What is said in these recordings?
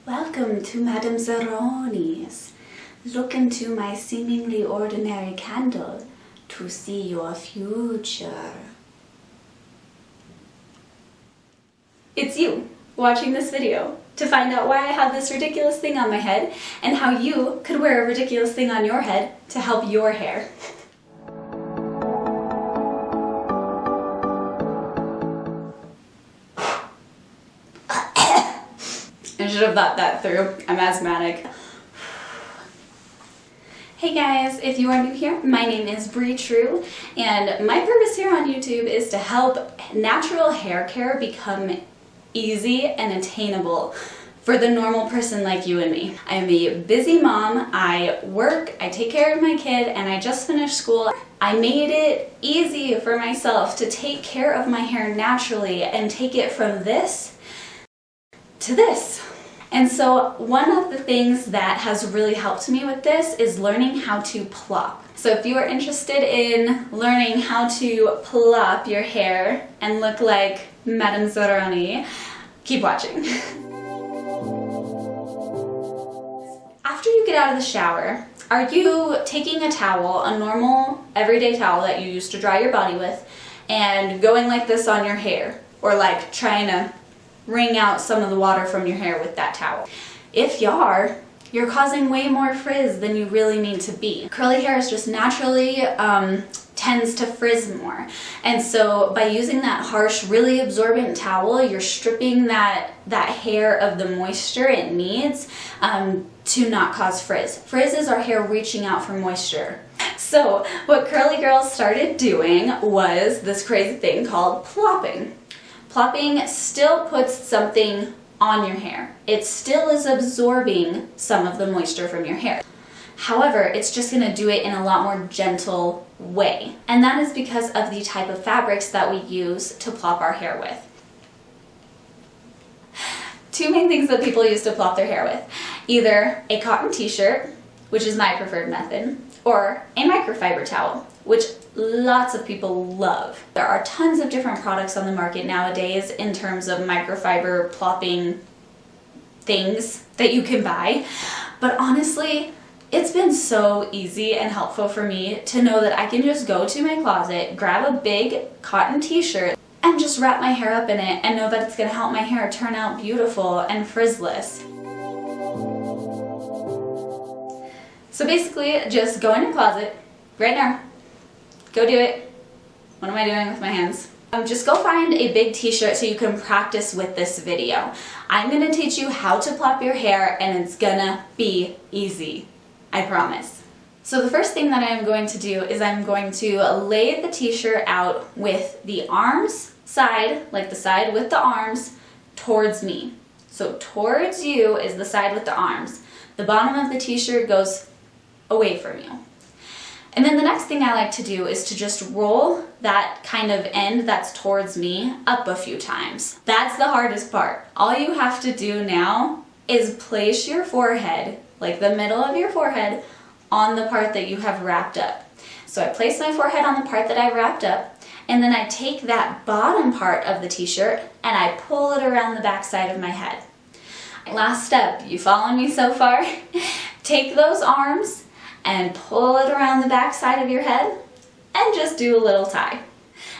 Welcome to Madame Zeroni's. Look into my seemingly ordinary candle to see your future. It's you watching this video to find out why I have this ridiculous thing on my head and how you could wear a ridiculous thing on your head to help your hair. I should have thought that through. I'm asthmatic. Hey guys, if you are new here, my name is Bree True, and my purpose here on YouTube is to help natural hair care become easy and attainable for the normal person like you and me. I am a busy mom, I work, I take care of my kid, and I just finished school. I made it easy for myself to take care of my hair naturally and take it from this to this. And so one of the things that has really helped me with this is learning how to plop. So if you are interested in learning how to plop your hair and look like Madame Zeroni, keep watching. After you get out of the shower, are you taking a towel, a normal everyday towel that you used to dry your body with, and going like this on your hair? Or like trying to wring out some of the water from your hair with that towel? If you are, you're causing way more frizz than you really need to be. Curly hair is just naturally tends to frizz more. And so by using that harsh, really absorbent towel, you're stripping that hair of the moisture it needs to not cause frizz. Frizz is our hair reaching out for moisture. So what curly girls started doing was this crazy thing called plopping. Plopping still puts something on your hair. It still is absorbing some of the moisture from your hair. However, it's just going to do it in a lot more gentle way. And that is because of the type of fabrics that we use to plop our hair with. Two main things that people use to plop their hair with. Either a cotton t-shirt, which is my preferred method, or a microfiber towel, which lots of people love. There are tons of different products on the market nowadays in terms of microfiber plopping things that you can buy. But honestly, it's been so easy and helpful for me to know that I can just go to my closet, grab a big cotton t-shirt, and just wrap my hair up in it and know that it's gonna help my hair turn out beautiful and frizzless. So basically, just go in your closet right now. Go do it. What am I doing with my hands? Just go find a big t-shirt so you can practice with this video. I'm gonna teach you how to plop your hair and it's gonna be easy. I promise. So the first thing that I'm going to do is I'm going to lay the t-shirt out with the arms side, like the side with the arms, towards me. So towards you is the side with the arms. The bottom of the t-shirt goes away from you. And then the next thing I like to do is to just roll that kind of end that's towards me up a few times. That's the hardest part. All you have to do now is place your forehead, like the middle of your forehead, on the part that you have wrapped up. So I place my forehead on the part that I wrapped up, and then I take that bottom part of the t-shirt and I pull it around the back side of my head. Last step, you following me so far? Take those arms and pull it around the back side of your head and just do a little tie.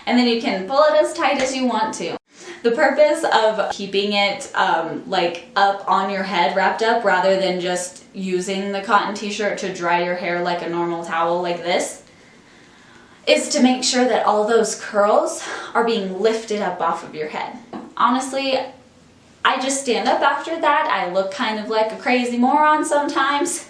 And then you can pull it as tight as you want to. The purpose of keeping it like up on your head, wrapped up, rather than just using the cotton t-shirt to dry your hair like a normal towel like this, is to make sure that all those curls are being lifted up off of your head. Honestly, I just stand up after that. I look kind of like a crazy moron sometimes,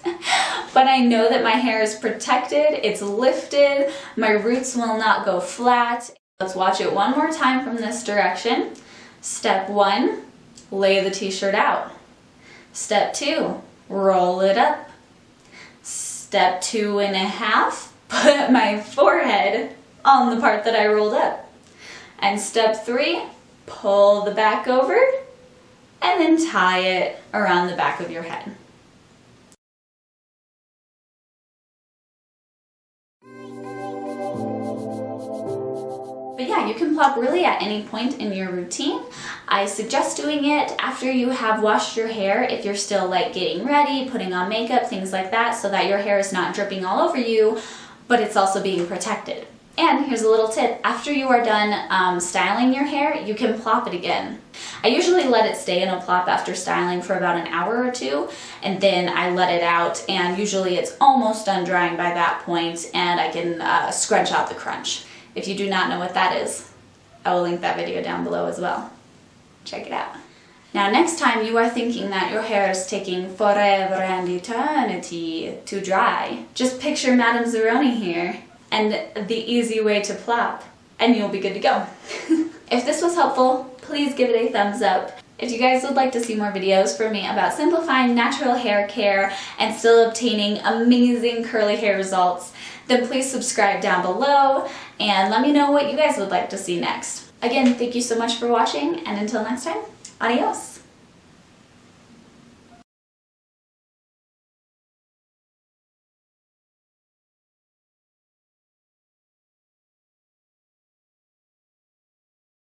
but I know that my hair is protected, it's lifted, my roots will not go flat. Let's watch it one more time from this direction. Step 1, lay the t-shirt out. Step 2, roll it up. Step 2.5, put my forehead on the part that I rolled up. And step 3, pull the back over and then tie it around the back of your head. But yeah, yeah, you can plop really at any point in your routine. I suggest doing it after you have washed your hair if you're still like getting ready, putting on makeup, things like that, so that your hair is not dripping all over you, but it's also being protected. And here's a little tip. After you are done styling your hair, you can plop it again. I usually let it stay in a plop after styling for about an hour or two, and then I let it out, and usually it's almost done drying by that point, and I can scrunch out the crunch. If you do not know what that is, I will link that video down below as well. Check it out. Now next time you are thinking that your hair is taking forever and eternity to dry, just picture Madame Zeroni here and the easy way to plop, and you'll be good to go. If this was helpful, please give it a thumbs up. If you guys would like to see more videos from me about simplifying natural hair care and still obtaining amazing curly hair results, then please subscribe down below and let me know what you guys would like to see next. Again, thank you so much for watching, and until next time, adios!